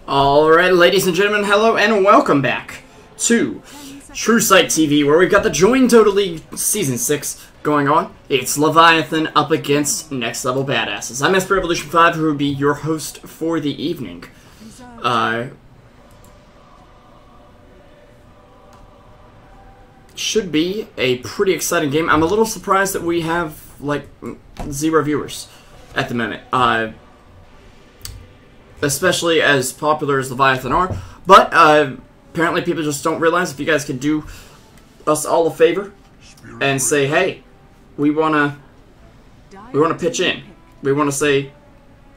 Alright, ladies and gentlemen, hello and welcome back to Truesight TV, where we've got the JDL League Season 6 going on. It's Leviathan up against Next Level Badasses. I'm Esper Evolution 5, who will be your host for the evening. Should be a pretty exciting game. I'm a little surprised that we have, like, 0 viewers at the moment. Especially as popular as Leviathan are, but apparently people just don't realize if you guys could do us all a favor and say, hey, we wanna pitch in. We wanna say,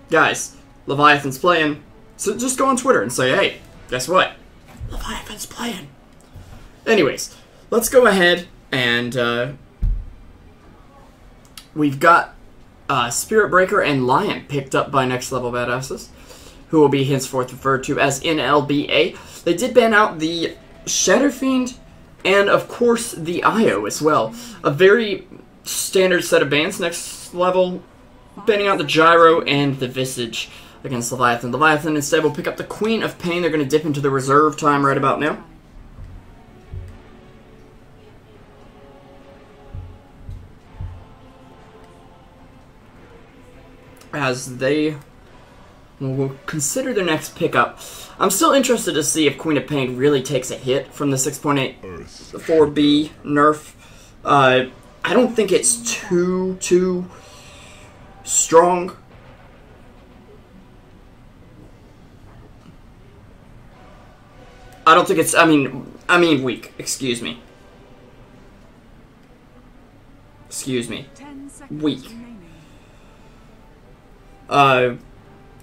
guys, Leviathan's playing. So just go on Twitter and say, hey, guess what? Leviathan's playing. Anyways, let's go ahead and we've got Spirit Breaker and Lion picked up by Next Level Badasses, who will be henceforth referred to as NLBA. They did ban out the Shadow Fiend and, of course, the IO as well. A very standard set of bans. Next Level banning out the Gyro and the Visage against Leviathan. Leviathan instead will pick up the Queen of Pain. They're going to dip into the reserve time right about now. As they will consider their next pickup. I'm still interested to see if Queen of Pain really takes a hit from the 6.8 4B nerf. I don't think it's too strong. I don't think it's, I mean weak. Excuse me. Weak.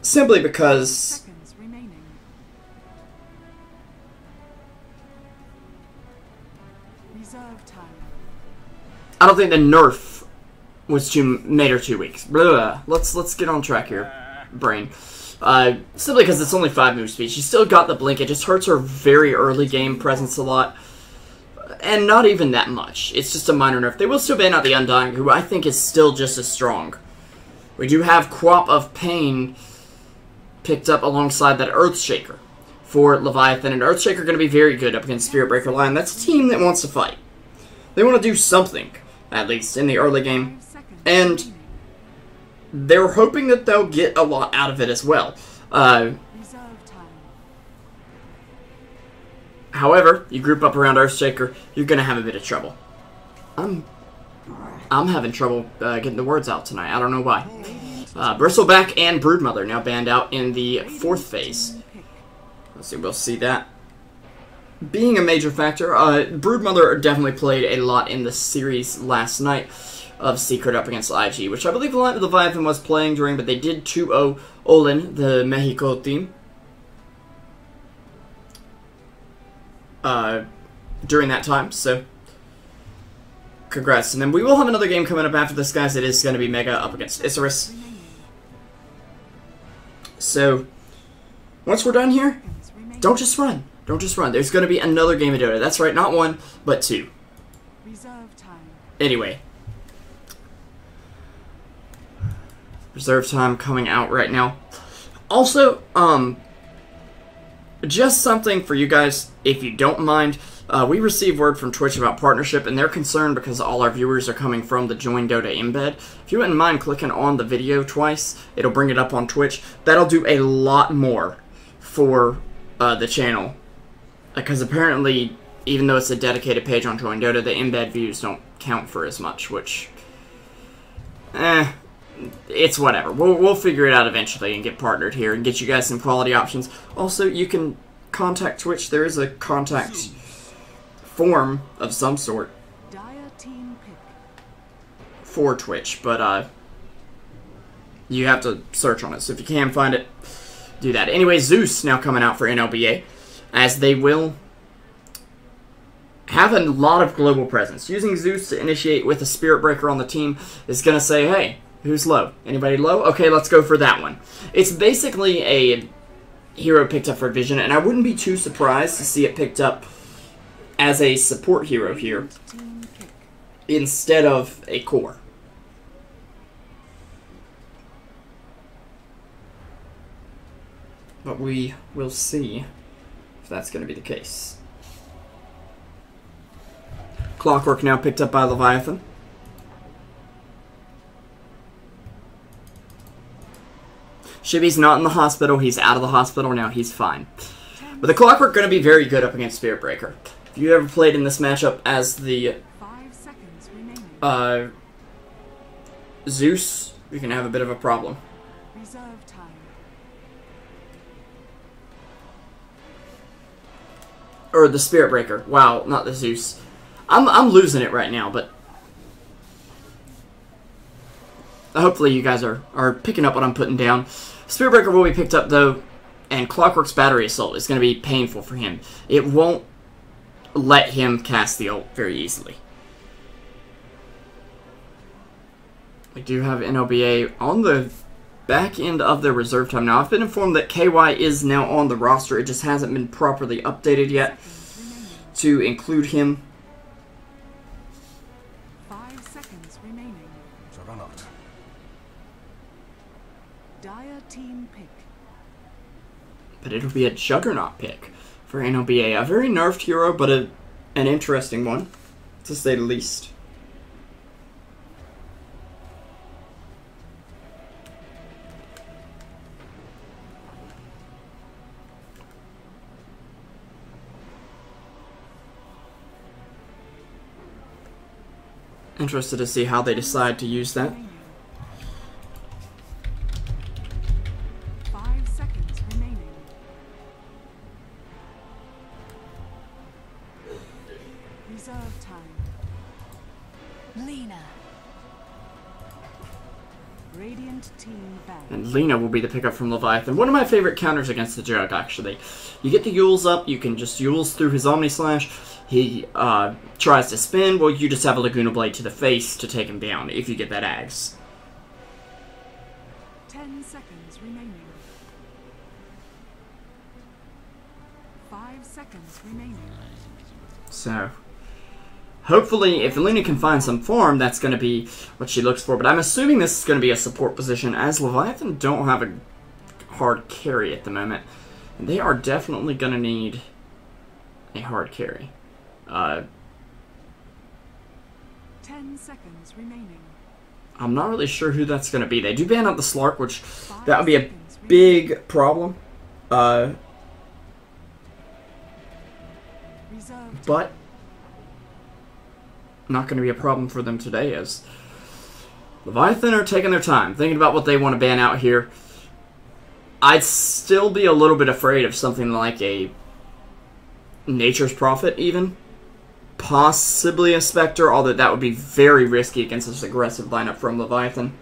Simply because I don't think the nerf was made her too weak. Blah. Let's get on track here, brain. Simply because it's only 5 move speed. She's still got the blink. It just hurts her very early game presence a lot, and not even that much. It's just a minor nerf. They will still ban out the Undying, who I think is still just as strong. We do have Quap of Pain picked up alongside that Earthshaker for Leviathan, and Earthshaker going to be very good up against Spirit Breaker Lion. That's a team that wants to fight. They want to do something, at least in the early game, and they're hoping that they'll get a lot out of it as well. However, you group up around Earthshaker, you're going to have a bit of trouble. I'm having trouble getting the words out tonight. I don't know why. Bristleback and Broodmother now banned out in the 4th phase. Let's see, we'll see that being a major factor. Broodmother definitely played a lot in the series last night of Secret up against IG, which I believe Leviathan was playing during, but they did 2-0 Olin, the Mexico team, during that time, so congrats. And then we will have another game coming up after this, guys. It is going to be Mega up against Isurus. So, once we're done here, don't just run. Don't just run. There's going to be another game of Dota. That's right, not 1, but 2. Anyway. Reserve time coming out right now. Also, just something for you guys, if you don't mind. We received word from Twitch about partnership, and they're concerned because all our viewers are coming from the Join Dota embed. If you wouldn't mind clicking on the video twice, it'll bring it up on Twitch. That'll do a lot more for the channel. Because apparently, even though it's a dedicated page on Join Dota, the embed views don't count for as much, which, it's whatever. We'll figure it out eventually and get partnered here and get you guys some quality options. Also, you can contact Twitch. There is a contact form of some sort for Twitch, but you have to search on it, so if you can find it, do that. Anyway, Zeus now coming out for NLBA, as they will have a lot of global presence. Using Zeus to initiate with a Spirit Breaker on the team is going to say, hey, who's low? Anybody low? Okay, let's go for that one. It's basically a hero picked up for Vision, and I wouldn't be too surprised to see it picked up as a support hero here instead of a core. But we will see if that's going to be the case. Clockwork now picked up by Leviathan. Shibby's not in the hospital. He's out of the hospital now. He's fine. But the Clockwork going to be very good up against Spirit Breaker. If you ever played in this matchup as the Zeus, you're going to have a bit of a problem. Reserve time. Or the Spirit Breaker. Wow, not the Zeus. I'm losing it right now, but hopefully you guys are picking up what I'm putting down. Spirit Breaker will be picked up, though, and Clockwork's Battery Assault is going to be painful for him. It won't let him cast the ult very easily. We do have NLBA on the back end of their reserve time. Now, I've been informed that KY is now on the roster. It just hasn't been properly updated yet to include him. 5 seconds remaining. Juggernaut. Dire team pick. But it'll be a Juggernaut pick for NLBA. A very nerfed hero, but an interesting one, to say the least. Interested to see how they decide to use that. 5 seconds remaining. Reserve time. Lena. Radiant team back. And Lena will be the pickup from Leviathan. One of my favorite counters against the Jug, actually. You get the Yules up, you can just Yules through his Omni Slash. He tries to spin, well, you just have a Laguna Blade to the face to take him down if you get that Axe. 10 seconds remaining. 5 seconds remaining. So, hopefully, if Lena can find some farm, that's going to be what she looks for. But I'm assuming this is going to be a support position, as Leviathan don't have a hard carry at the moment. And they are definitely going to need a hard carry. 10 seconds remaining. I'm not really sure who that's going to be. They do ban out the Slark, which that would be a big problem. But not going to be a problem for them today, as Leviathan are taking their time, thinking about what they want to ban out here. I'd still be a little bit afraid of something like a Nature's Prophet, even. Possibly a Spectre, although that would be very risky against this aggressive lineup from Leviathan.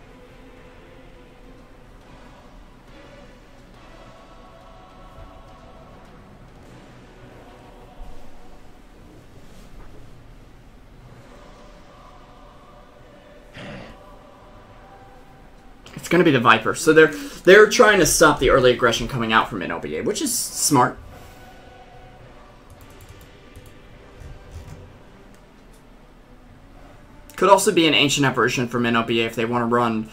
It's going to be the Viper. So they're trying to stop the early aggression coming out from NLBA, which is smart. Could also be an Ancient Apparition from NLBA if they want to run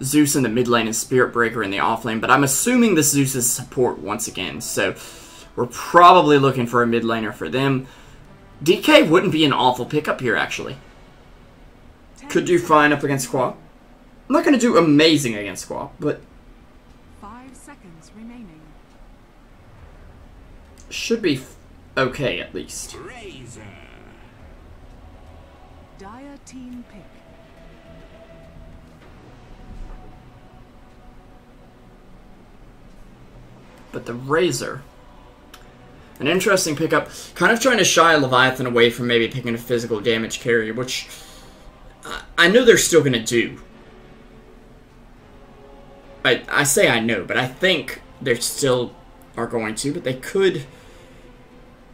Zeus in the mid lane and Spirit Breaker in the off lane, but I'm assuming this Zeus is support once again, so we're probably looking for a mid laner for them. DK wouldn't be an awful pickup here, actually. Could do fine up against Squaw. I'm not going to do amazing against Squaw, but 5 seconds remaining. should be okay at least. Dire team pick. But the Razor, an interesting pickup. Kind of trying to shy Leviathan away from maybe picking a physical damage carrier, which I know they're still going to do. I say I know, but I think they still are going to, but they could.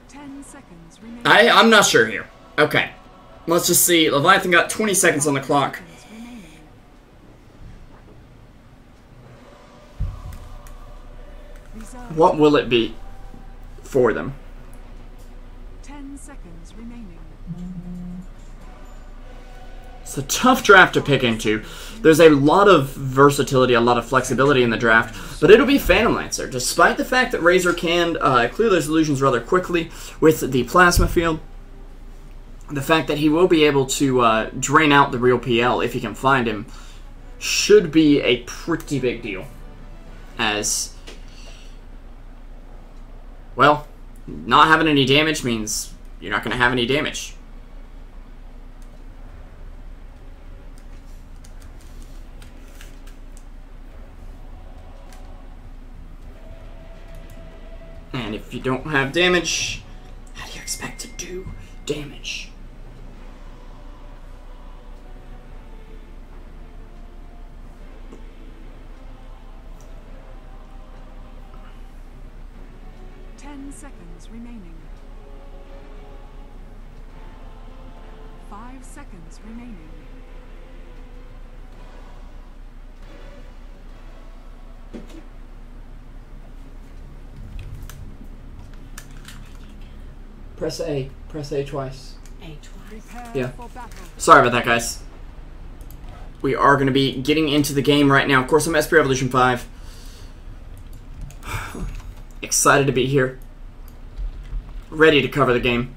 10 seconds remaining. I'm not sure here. Okay. Let's just see. Leviathan got 20 seconds on the clock. What will it be for them? 10 seconds remaining. It's a tough draft to pick into. There's a lot of versatility, a lot of flexibility in the draft, but it'll be Phantom Lancer. Despite the fact that Razor can clear those illusions rather quickly with the Plasma Field, the fact that he will be able to drain out the real PL if he can find him should be a pretty big deal. As, well, not having any damage means you're not going to have any damage. And if you don't have damage, how do you expect to do damage? Seconds remaining. 5 seconds remaining. Press A. Press A twice. A twice. Yeah. Sorry about that, guys. We are going to be getting into the game right now. Of course, I'm SP Revolution 5. Excited to be here. Ready to cover the game.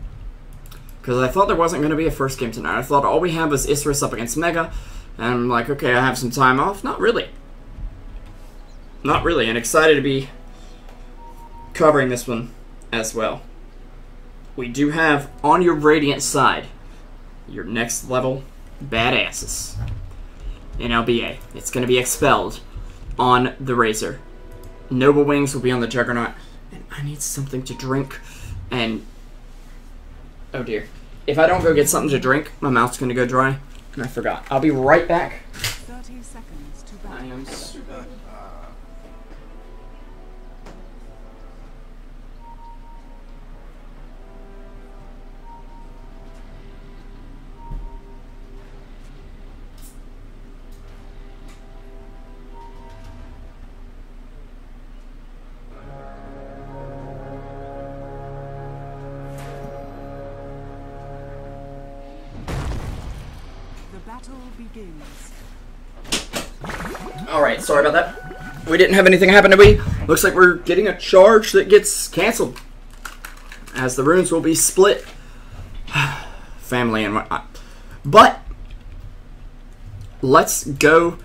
Because I thought there wasn't going to be a first game tonight. I thought all we had was Isris up against Mega. And I'm like, okay, I have some time off. Not really. Not really. And excited to be covering this one as well. We do have on your Radiant side your next level badasses. NLBA. It's going to be expelled on the Razor. Noble Wings will be on the Juggernaut. And I need something to drink. And, oh dear. If I don't go get something to drink, my mouth's going to go dry. And I forgot. I'll be right back. 30 seconds to battle. I am super... Alright, sorry about that. We didn't have anything happen to me. Looks like we're getting a charge that gets cancelled. As the runes will be split. Family and whatnot. But, let's go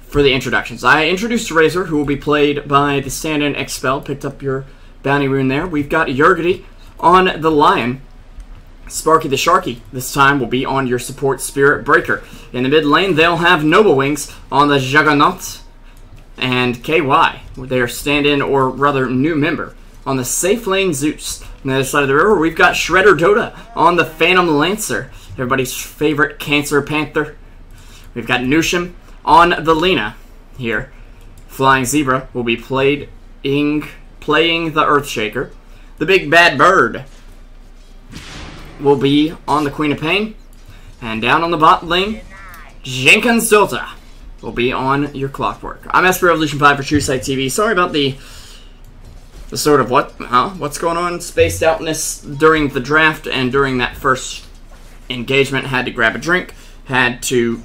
for the introductions. I introduced Razor, who will be played by the stand-in Expel. Picked up your bounty rune there. We've got Yurgity on the Lion. Sparky the Sharky this time will be on your support Spirit Breaker. In the mid lane, they'll have Noble Wings on the Juggernaut and KY, their stand-in or rather new member. On the safe lane, Zeus. On the other side of the river, we've got ArchaeaDota on the Phantom Lancer, everybody's favorite Cancer Panther. We've got Nushim on the Lena here. Flying Zebra will be playing the Earthshaker. The Big Bad Bird will be on the Queen of Pain. And down on the bot lane, Jenkins Zolta will be on your Clockwork. I'm SP Revolution 5 for Truesight TV. Sorry about the sort of what's going on spaced outness during the draft and during that first engagement. Had to grab a drink. Had to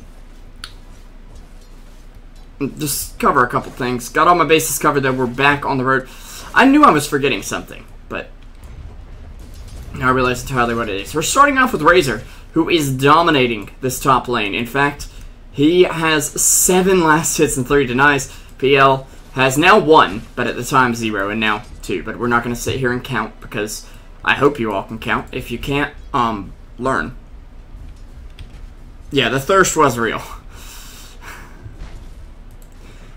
just cover a couple things. Got all my bases covered though. We're back on the road. I knew I was forgetting something, but now I realize entirely what it is. We're starting off with Razor, who is dominating this top lane. In fact, he has 7 last hits and 3 denies. PL has now 1, but at the time 0, and now 2. But we're not going to sit here and count, because I hope you all can count. If you can't, learn. Yeah, the thirst was real.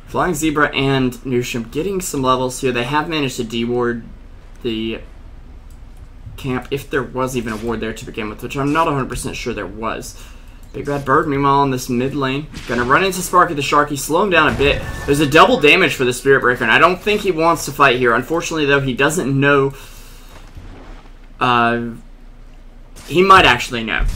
Flying Zebra and Nushim getting some levels here. They have managed to deward the camp, if there was even a ward there to begin with, which I'm not 100% sure there was. Big Bad Bird, meanwhile, on this mid lane. Gonna run into Sparky the Sharky, slow him down a bit. There's a double damage for the Spirit Breaker, and I don't think he wants to fight here. Unfortunately, though, he doesn't know. He might actually know.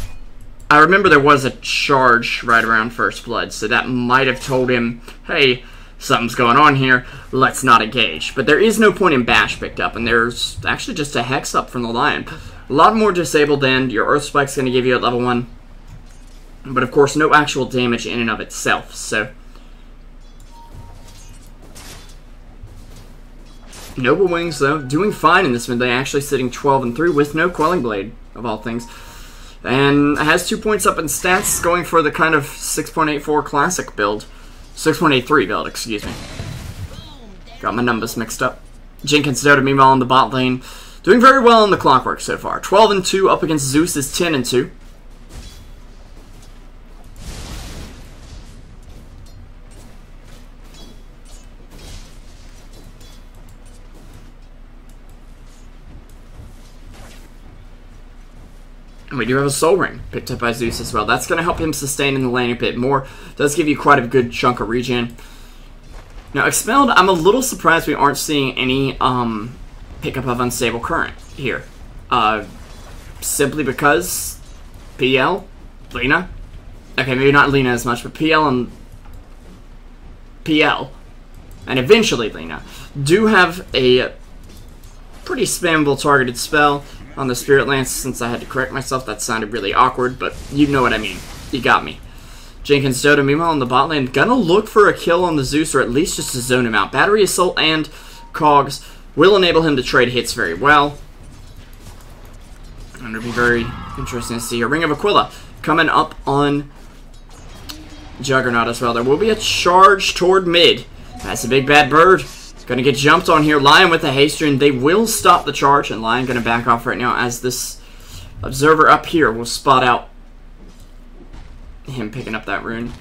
I remember there was a charge right around First Blood, so that might have told him, hey, something's going on here, let's not engage. But there is no point in Bash picked up, and there's actually just a Hex up from the Lion. A lot more disabled than your Earth Spike's going to give you at level 1. But of course, no actual damage in and of itself, so... Noble Wings, though, doing fine in this mid lane, actually sitting 12-3 with no Quelling Blade, of all things. And has 2 points up in stats, going for the kind of 6.84 classic build. 6.83 build, excuse me. Got my numbers mixed up. JDL, meanwhile, in the bot lane, doing very well in the Clockwork so far. 12-2 up against Zeus is 10-2. And we do have a Soul Ring picked up by Zeus as well. That's going to help him sustain in the lane a bit more. Does give you quite a good chunk of regen. Now, Expelled, I'm a little surprised we aren't seeing any pickup of Unstable Current here. Simply because PL, Lina, okay, maybe not Lina as much, but PL and eventually Lina, do have a pretty spammable targeted spell on the Spirit Lance. Since I had to correct myself, that sounded really awkward, but you know what I mean. You got me. JDL, meanwhile, in the bot lane, gonna look for a kill on the Zeus, or at least just to zone him out. Battery Assault and Cogs will enable him to trade hits very well. And it'll be very interesting to see here. Ring of Aquila coming up on Juggernaut as well. There will be a charge toward mid. That's a big bad bird. Gonna get jumped on here. Lion with the haste rune. They will stop the charge, and Lion gonna back off right now as this observer up here will spot out him picking up that rune.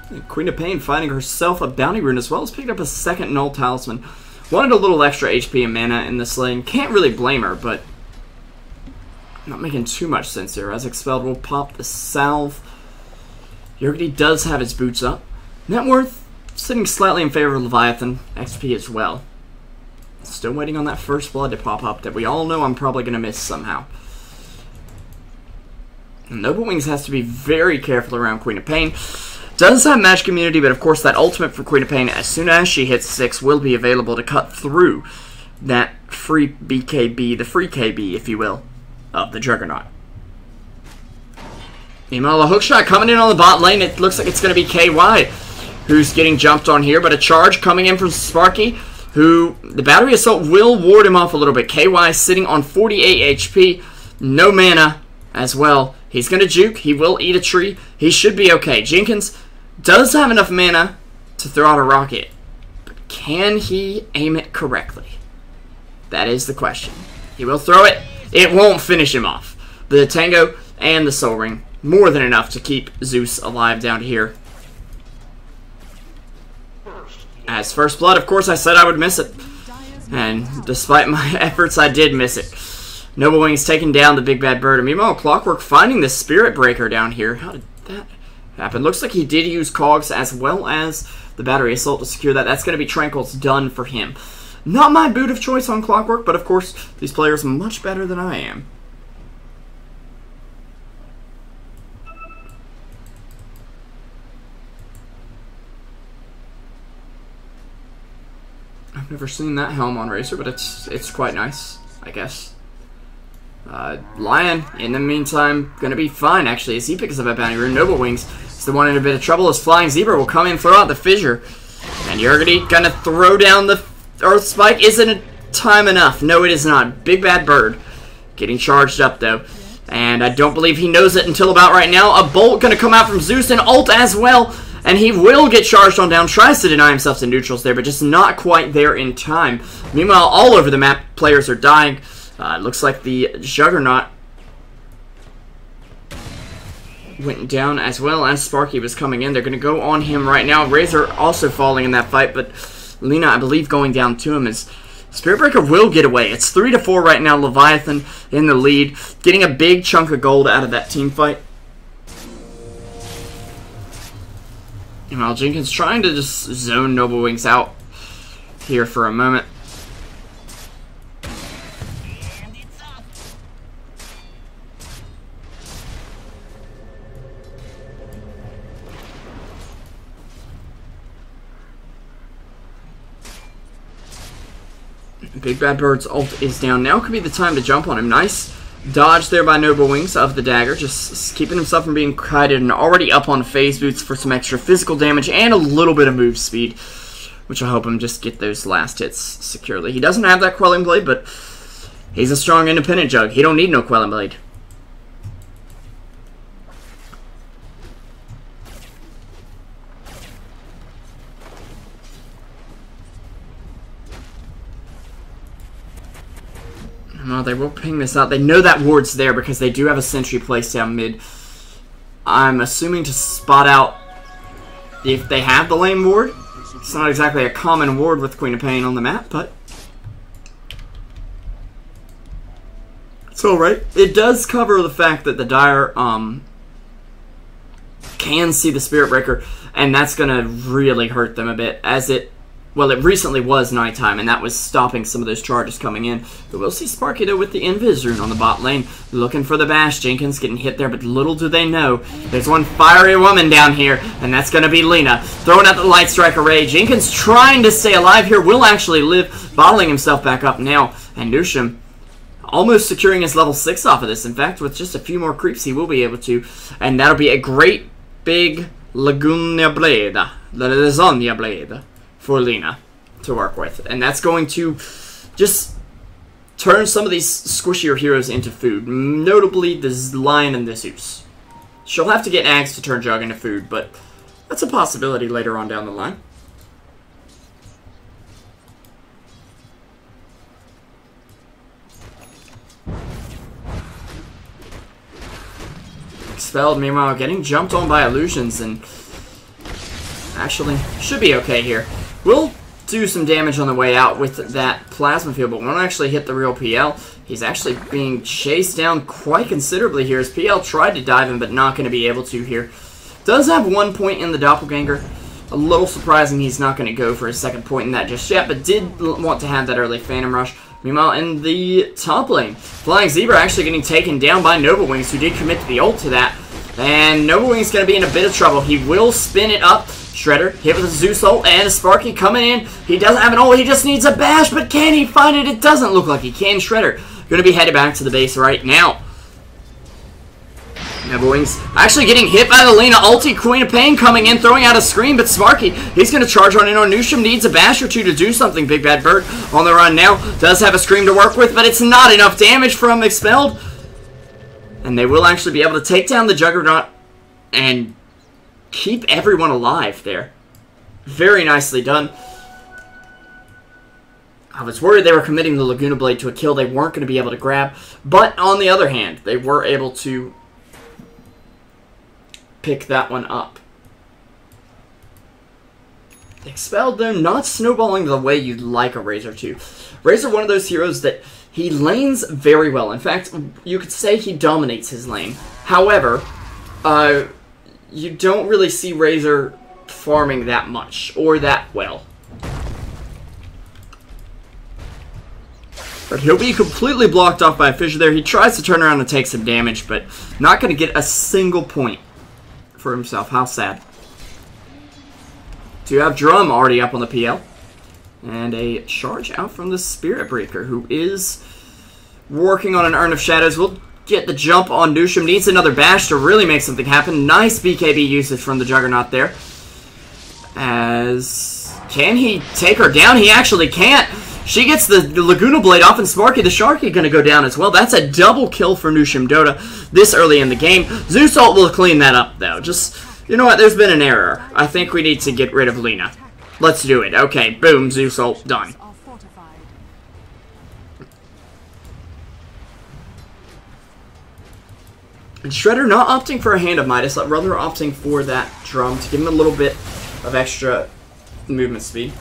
And Queen of Pain finding herself a bounty rune as well as picking up a second null talisman. Wanted a little extra HP and mana in this lane. Can't really blame her, but not making too much sense here. As Expelled will pop the salve. Yergity does have his boots up. Net worth sitting slightly in favor of Leviathan. XP as well. Still waiting on that first blood to pop up that we all know I'm probably going to miss somehow. Noble Wings has to be very careful around Queen of Pain. Does have Magic Immunity, but of course that ultimate for Queen of Pain, as soon as she hits 6, will be available to cut through that free BKB, the free KB, if you will, of the Juggernaut. Meanwhile, a hookshot coming in on the bot lane. It looks like it's going to be KY who's getting jumped on here, but a charge coming in from Sparky, who the Battery Assault will ward him off a little bit. KY sitting on 48 HP, no mana as well. He's going to juke. He will eat a tree. He should be okay. Jenkins does have enough mana to throw out a rocket, but can he aim it correctly? That is the question. He will throw it. It won't finish him off. The Tango and the Soul Ring, more than enough to keep Zeus alive down here. As First Blood, of course, I said I would miss it. And despite my efforts, I did miss it. Noble Wings taking down the big bad bird. And meanwhile, Clockwork finding the Spirit Breaker down here. How did that happen? Looks like he did use Cogs as well as the Battery Assault to secure that. That's going to be Tranquil's done for him. Not my boot of choice on Clockwork, but of course, these players are much better than I am. I've never seen that helm on Racer, but it's quite nice, I guess. Lion, in the meantime, gonna be fine, actually, as he picks up a bounty rune. Noble Wings is the one in a bit of trouble, as Flying Zebra will come in, throw out the fissure. And Yergity gonna throw down the Earth Spike. Isn't it time enough? No, it is not. Big Bad Bird getting charged up, though. And I don't believe he knows it until about right now. A bolt gonna come out from Zeus and ult as well. And he will get charged on down. Tries to deny himself to neutrals there, but just not quite there in time. Meanwhile, all over the map, players are dying. Looks like the Juggernaut went down as well as Sparky was coming in. They're going to go on him right now. Razor also falling in that fight, but Lina, I believe, going down to him as Spirit Breaker will get away. It's 3-4 right now. Leviathan in the lead, getting a big chunk of gold out of that team fight. Meanwhile, Jenkins trying to just zone Noble Wings out here for a moment. Big Bad Bird's ult is down. Now could be the time to jump on him. Nice Dodge there by Noble Wings of the dagger, just keeping himself from being kited and already up on phase boots for some extra physical damage and a little bit of move speed, which will help him just get those last hits securely. He doesn't have that Quelling Blade, but he's a strong independent Jug. He don't need no Quelling Blade. No, they will ping this out. They know that ward's there because they do have a sentry placed down mid. I'm assuming to spot out if they have the lane ward. It's not exactly a common ward with Queen of Pain on the map, but it's alright. It does cover the fact that the Dire can see the Spirit Breaker, and that's going to really hurt them a bit, as it recently was nighttime, and that was stopping some of those charges coming in. But we'll see Sparky, though, with the Invis rune on the bot lane, looking for the bash. Jenkins getting hit there, but little do they know, there's one fiery woman down here, and that's going to be Lena. Throwing out the Light Strike Array. Jenkins trying to stay alive here, will actually live, bottling himself back up now. And Nusham almost securing his level 6 off of this. In fact, with just a few more creeps, he will be able to. And that'll be a great big Lagunia Blade, the Lasagna Blade, for Lena to work with. And that's going to just turn some of these squishier heroes into food, notably the Lion and the Zeus. She'll have to get Ags to turn Jug into food, but that's a possibility later on down the line. Expelled, meanwhile, getting jumped on by illusions, and actually should be okay here. We'll do some damage on the way out with that plasma field, but won't actually hit the real PL. He's actually being chased down quite considerably here, as PL tried to dive him, but not going to be able to here. Does have 1 point in the Doppelganger. A little surprising he's not going to go for a second point in that just yet, but did want to have that early Phantom Rush. Meanwhile, in the top lane, Flying Zebra actually getting taken down by Noble Wings, who did commit to the ult to that. And Noble Wings going to be in a bit of trouble. He will spin it up. Shredder hit with a Zeus ult, and Sparky coming in. He doesn't have an ult, he just needs a bash, but can he find it? It doesn't look like he can. Shredder going to be headed back to the base right now. Noble Wings actually getting hit by the Lena ulti. Queen of Pain coming in, throwing out a screen, but Sparky, he's going to charge on in on Nusham. Needs a bash or two to do something. Big Bad Bird on the run now. Does have a scream to work with, but it's not enough damage from Expelled. And they will actually be able to take down the Juggernaut and keep everyone alive there. Very nicely done. I was worried they were committing the Laguna Blade to a kill they weren't going to be able to grab. But on the other hand, they were able to pick that one up. Expelled, though, not snowballing the way you'd like a Razor to. Razor, one of those heroes that he lanes very well. In fact, you could say he dominates his lane. However, you don't really see Razor farming that much, or that well. But he'll be completely blocked off by a Fissure there. He tries to turn around and take some damage, but not going to get a single point for himself. How sad. So you have Drum already up on the PL. And a charge out from the Spirit Breaker, who is working on an Urn of Shadows. We'll get the jump on Nusham. Needs another bash to really make something happen. Nice BKB usage from the Juggernaut there. As can he take her down? He actually can't. She gets the Laguna Blade off, and Sparky the Sharky going to go down as well. That's a double kill for Nusham Dota this early in the game. Zeus ult will clean that up, though. Just, you know what? There's been an error. I think we need to get rid of Lena. Let's do it. Okay, boom, Zeus ult, done. And Shredder not opting for a Hand of Midas, but rather opting for that Drum to give him a little bit of extra movement speed.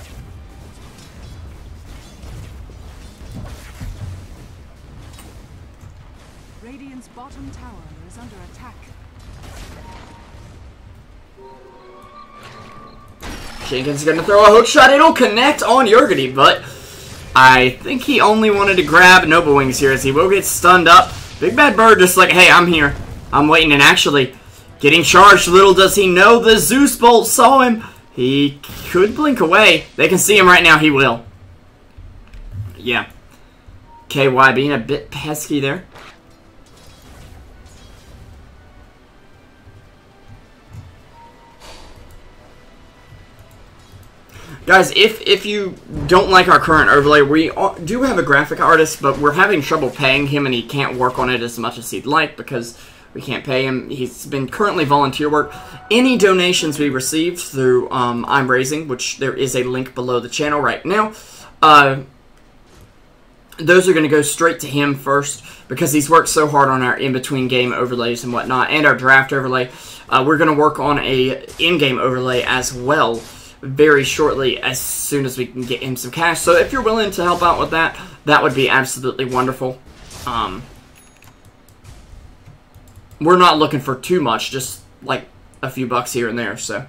Radiant's bottom tower is under attack. Jenkins going to throw a hook shot. It'll connect on Yurgity, but I think he only wanted to grab Noble Wings here, as he will get stunned up. Big Bad Bird just like, hey, I'm here. I'm waiting, and actually getting charged. Little does he know the Zeus Bolt saw him. He could blink away. They can see him right now. He will. Yeah. KY being a bit pesky there. Guys, if you don't like our current overlay, we do have a graphic artist, but we're having trouble paying him, and he can't work on it as much as he'd like because we can't pay him. He's been currently volunteer work. Any donations we received through I'm Raising, which there is a link below the channel right now, those are going to go straight to him first because he's worked so hard on our in-between game overlays and whatnot, and our draft overlay. We're going to work on a in-game overlay as well very shortly as soon as we can get him some cash. So if you're willing to help out with that, that would be absolutely wonderful. We're not looking for too much, just like a few bucks here and there, so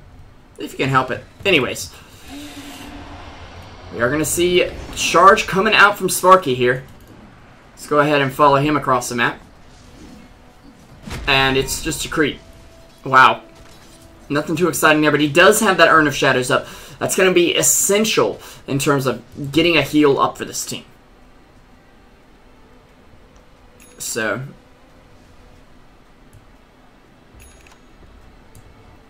if you can help it. Anyways, we are going to see charge coming out from Sparky here. Let's go ahead and follow him across the map. And it's just a creep. Wow. Nothing too exciting there, but he does have that Urn of Shadows up. That's going to be essential in terms of getting a heal up for this team. So,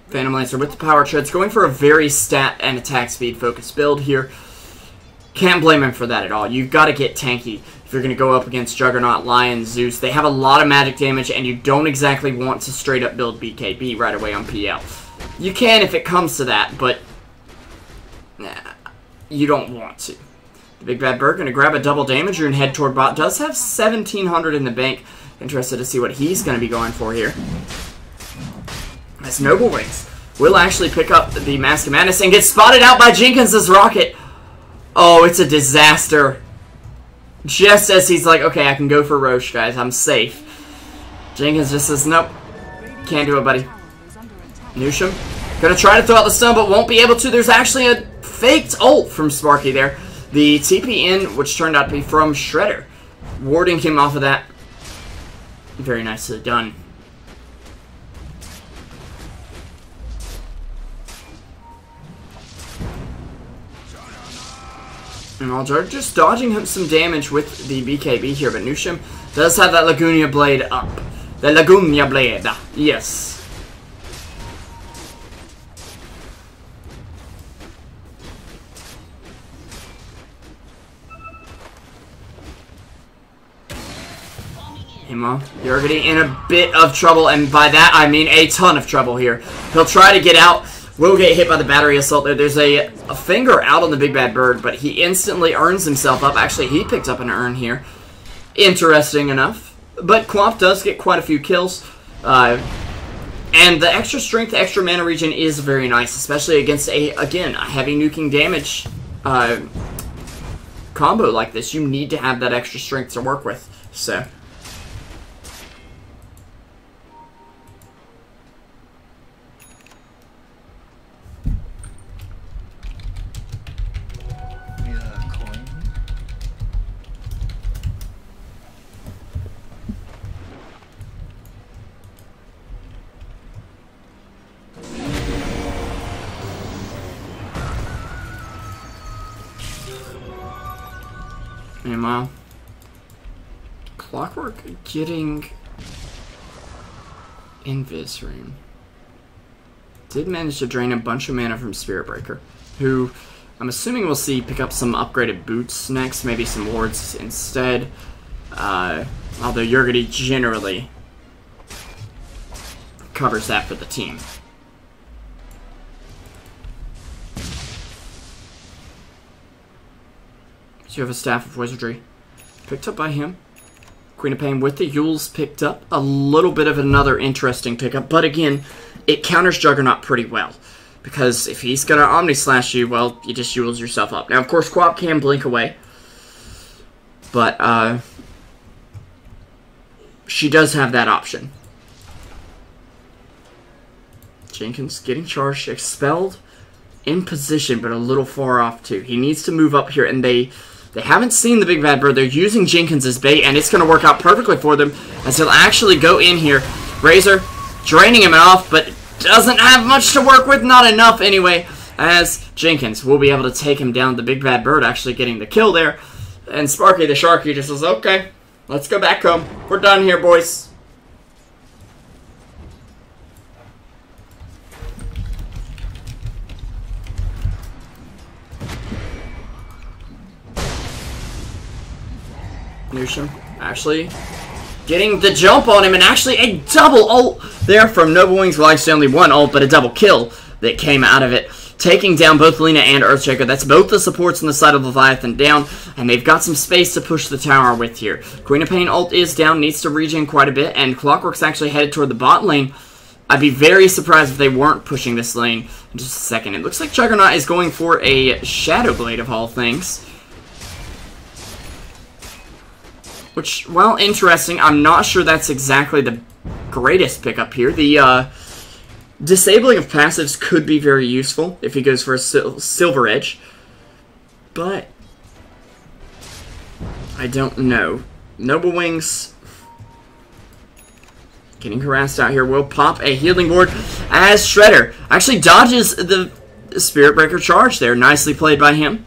Phantom Lancer with the Power Treads, going for a very stat and attack speed focused build here. Can't blame him for that at all. You've got to get tanky if you're going to go up against Juggernaut, Lion, Zeus. They have a lot of magic damage, and you don't exactly want to straight up build BKB right away on PL. You can if it comes to that, but nah, you don't want to. The Big Bad Bird going to grab a double damager and head toward bot. Does have 1,700 in the bank. Interested to see what he's going to be going for here. As Noble Wings will actually pick up the Mask of Madness and get spotted out by Jenkins' rocket. Oh, it's a disaster. Just as he's like, okay, I can go for Roche, guys. I'm safe. Jenkins just says, nope. Can't do it, buddy. Nusham gonna try to throw out the stun, but won't be able to. There's actually a faked ult from Sparky there. The TP in, which turned out to be from Shredder, warding him off of that. Very nicely done. And Aljar just dodging him some damage with the BKB here, but Nusham does have that Lagunia Blade up. The Lagunia Blade, yes. You're getting in a bit of trouble, and by that I mean a ton of trouble here. He'll try to get out, will get hit by the battery assault there. There's a finger out on the Big Bad Bird, but he instantly earns himself up. Actually, he picked up an urn here. Interesting enough. But Quamp does get quite a few kills. And the extra strength, extra mana regen is very nice, especially against again, a heavy nuking damage combo like this. You need to have that extra strength to work with. So meanwhile, Clockwork getting Invis Rune. Did manage to drain a bunch of mana from Spirit Breaker, who I'm assuming we'll see pick up some upgraded boots next, maybe some wards instead. Although Yurgity generally covers that for the team. So you have a Staff of Wizardry picked up by him. Queen of Pain with the Yules picked up. A little bit of another interesting pickup, but again, it counters Juggernaut pretty well. Because if he's going to Omni Slash you, well, you just Yules yourself up. Now, of course, Quap can blink away. But, she does have that option. Jenkins getting charged, expelled, in position, but a little far off too. He needs to move up here, and they haven't seen the Big Bad Bird. They're using Jenkins as bait, and it's going to work out perfectly for them, as he'll actually go in here. Razor draining him off, but doesn't have much to work with, not enough anyway, as Jenkins will be able to take him down. The Big Bad Bird actually getting the kill there, and Sparky the Sharky just says, okay, let's go back home. We're done here, boys. Nushim actually getting the jump on him, and actually a double ult there from Noble Wings. Well, actually only one ult, but a double kill that came out of it, taking down both Lina and Earthshaker. That's both the supports on the side of Leviathan down, and they've got some space to push the tower with here. Queen of Pain ult is down, needs to regen quite a bit, and Clockwork's actually headed toward the bot lane. I'd be very surprised if they weren't pushing this lane in just a second. It looks like Juggernaut is going for a Shadow Blade of all things. Which, well, interesting. I'm not sure that's exactly the greatest pickup here. The disabling of passives could be very useful if he goes for a Silver Edge. But I don't know. Noble Wings getting harassed out here. Will pop a healing ward as Shredder actually dodges the Spirit Breaker charge there. Nicely played by him.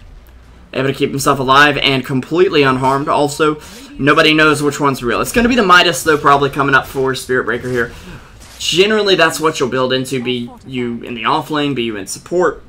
Able to keep himself alive and completely unharmed. Also, nobody knows which one's real. It's going to be the Midas, though, probably coming up for Spirit Breaker here. Generally, that's what you'll build into. Be you in the off lane, be you in support.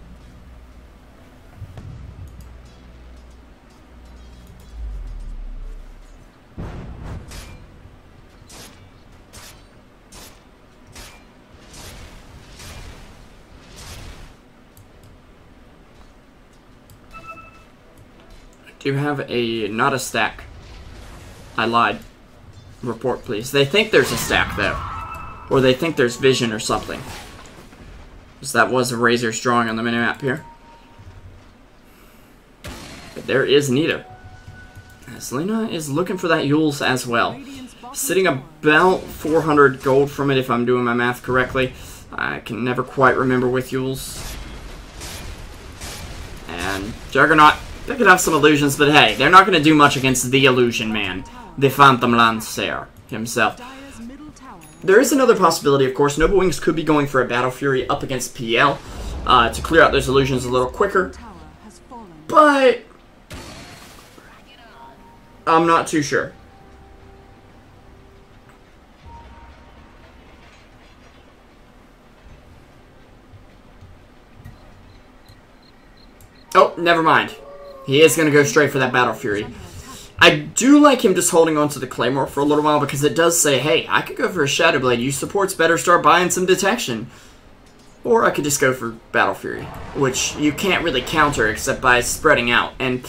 Do you have not a stack? I lied. Report, please. They think there's a stack, though. Or they think there's vision or something. Because that was a Razor Strong on the minimap here. But there is neither. Selena is looking for that Yules as well. Sitting about 400 gold from it, if I'm doing my math correctly. I can never quite remember with Yules. And Juggernaut picking up some illusions, but hey, they're not going to do much against the Illusion Man, the Phantom Lancer himself. There is another possibility, of course. Noble Wings could be going for a Battle Fury up against PL to clear out those illusions a little quicker, but I'm not too sure. Oh, never mind. He is going to go straight for that Battle Fury. I do like him just holding on to the Claymore for a little while because it does say, hey, I could go for a Shadow Blade. You supports better start buying some detection. Or I could just go for Battle Fury, which you can't really counter except by spreading out. And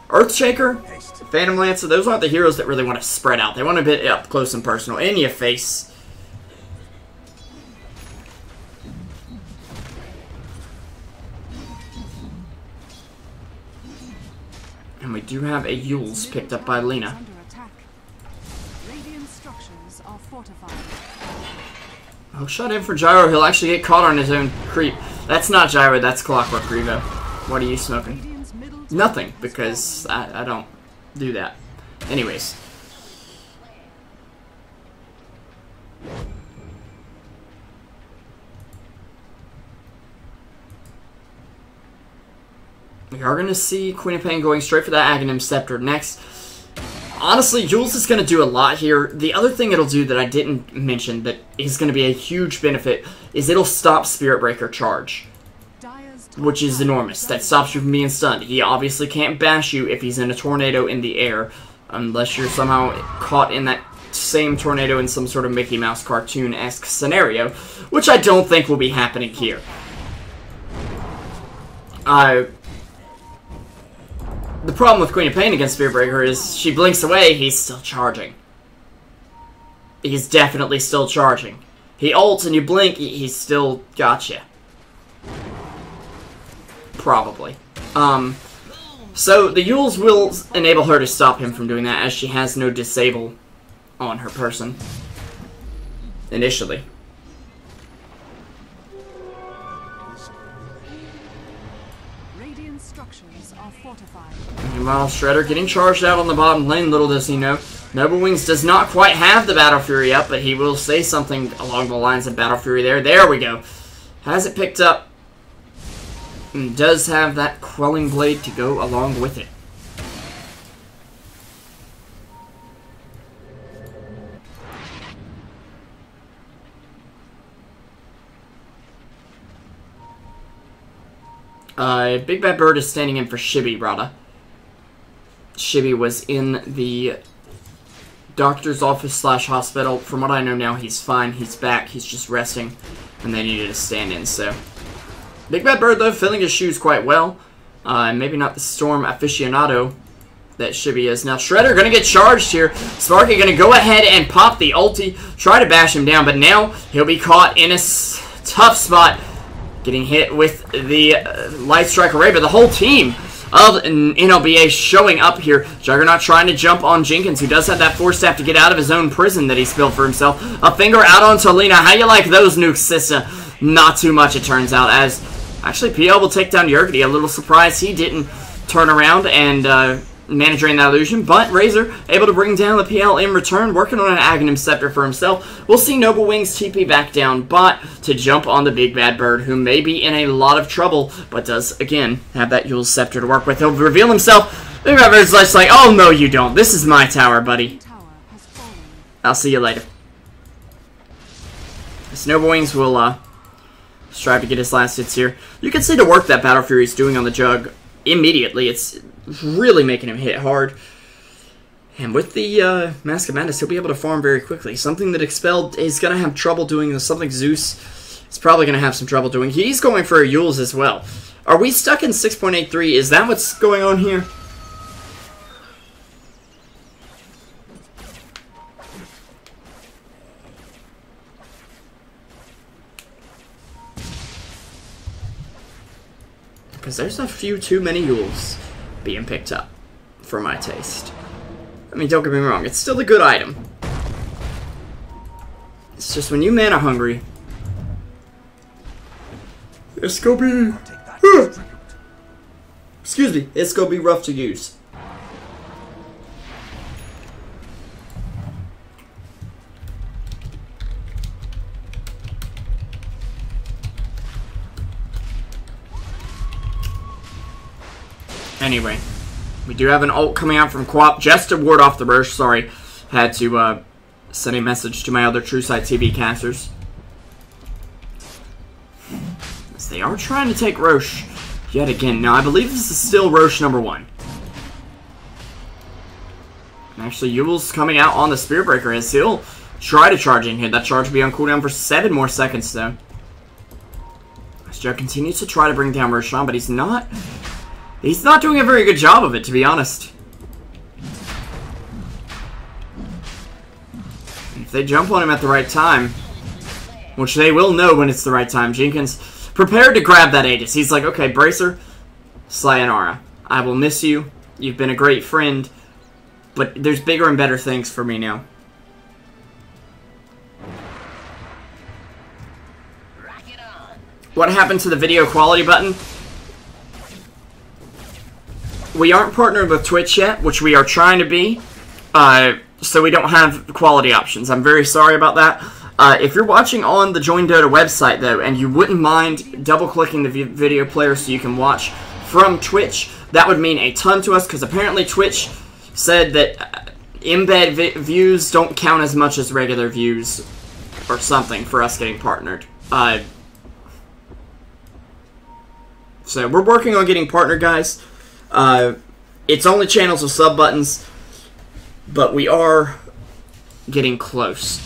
Earthshaker, Phantom Lancer, those aren't the heroes that really want to spread out. They want to be up close and personal, in your face. And we do have a Yules picked up by Lina. Oh, shot in for Gyro. He'll actually get caught on his own creep. That's not Gyro, that's Clockwork Revo. What are you smoking? Nothing, because I don't do that. Anyways. We are going to see Queen of Pain going straight for that Aghanim Scepter next. Honestly, Yules is going to do a lot here. The other thing it'll do that I didn't mention that is going to be a huge benefit is it'll stop Spirit Breaker charge, which is enormous. That stops you from being stunned. He obviously can't bash you if he's in a tornado in the air, unless you're somehow caught in that same tornado in some sort of Mickey Mouse cartoon-esque scenario, which I don't think will be happening here. The problem with Queen of Pain against Spirit Breaker is she blinks away, he's still charging. He's definitely still charging. He ults and you blink, he's still got you. Probably. So the Yules will enable her to stop him from doing that, as she has no disable on her person. Initially. Meanwhile, Shredder getting charged out on the bottom lane, little does he know. Noble Wings does not quite have the Battle Fury up, but he will say something along the lines of Battle Fury there. There we go. Has it picked up. And does have that Quelling Blade to go along with it. Big Bad Bird is standing in for Shibby, brother. Shibby was in the doctor's office slash hospital. From what I know now, he's fine. He's back. He's just resting. And they needed a stand-in, so. Big Bad Bird, though, filling his shoes quite well. Maybe not the Storm aficionado that Shibby is. Now, Shredder going to get charged here. Sparky going to go ahead and pop the ulti. Try to bash him down, but now he'll be caught in a tough spot. Getting hit with the Light Strike Array, but the whole team of NLBA showing up here. Juggernaut trying to jump on Jenkins, who does have that Force Staff to get out of his own prison that he spilled for himself. A finger out on Tolina. How you like those nukes, Sissa? Not too much, it turns out, as actually PL will take down Yergity. A little surprised he didn't turn around and manage that illusion, but Razor able to bring down the PL in return, working on an Aghanim Scepter for himself. We'll see Noble Wings TP back down, but to jump on the Big Bad Bird, who may be in a lot of trouble, but does, again, have that Eul's Scepter to work with. He'll reveal himself. Big Bad Bird's just like, oh no you don't. This is my tower, buddy. I'll see you later. This Noble Wings will strive to get his last hits here. You can see the work that Battle Fury is doing on the Jug immediately. It's really making him hit hard. And with the Mask of Madness, he'll be able to farm very quickly. Something that Expelled is going to have trouble doing. Something Zeus is probably going to have some trouble doing. He's going for a Eul's as well. Are we stuck in 6.83? Is that what's going on here? Because there's a few too many Eul's being picked up, for my taste. I mean, don't get me wrong, it's still a good item. It's just when you mana hungry, it's gonna be... excuse me, it's gonna be rough to use. Anyway, we do have an ult coming out from Quap just to ward off the burst. Sorry, had to send a message to my other Truesight TV casters. As they are trying to take Roche yet again. Now, I believe this is still Roche number 1. And actually, Eul's coming out on the Spirit Breaker as he'll try to charge in here. That charge will be on cooldown for 7 more seconds, though. As Joe continues to try to bring down Roshan, but he's not doing a very good job of it, to be honest. If they jump on him at the right time, which they will know when it's the right time, Jenkins prepared to grab that Aegis. He's like, okay, Bracer, Sayonara. I will miss you. You've been a great friend, but there's bigger and better things for me now. What happened to the video quality button? We aren't partnered with Twitch yet, which we are trying to be, so we don't have quality options. I'm very sorry about that. If you're watching on the Join Dota website, though, and you wouldn't mind double-clicking the video player so you can watch from Twitch, that would mean a ton to us, because apparently Twitch said that embed views don't count as much as regular views, or something, for us getting partnered. So we're working on getting partnered, guys. It's only channels with sub buttons, but we are getting close.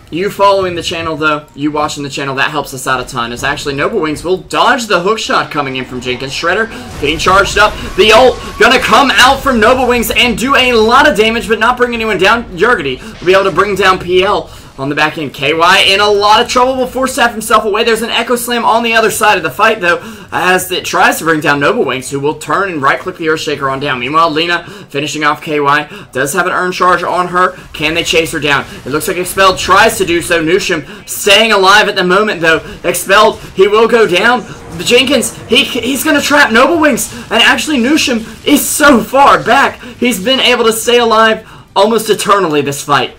You following the channel, though, you watching the channel, that helps us out a ton. As actually Noble Wings will dodge the hook shot coming in from Jenkins. Shredder getting charged up. The ult gonna come out from Noble Wings and do a lot of damage, but not bring anyone down. Yergity will be able to bring down PL. On the back end, KY in a lot of trouble will Force Staff himself away. There's an Echo Slam on the other side of the fight, though, as it tries to bring down Noble Wings, who will turn and right-click the Earthshaker on down. Meanwhile, Lina, finishing off KY, does have an Urn Charge on her. Can they chase her down? It looks like Expelled tries to do so. Nushim staying alive at the moment, though. Expelled, he will go down. Jenkins, he's going to trap Noble Wings, and actually Nushim is so far back. He's been able to stay alive almost eternally this fight.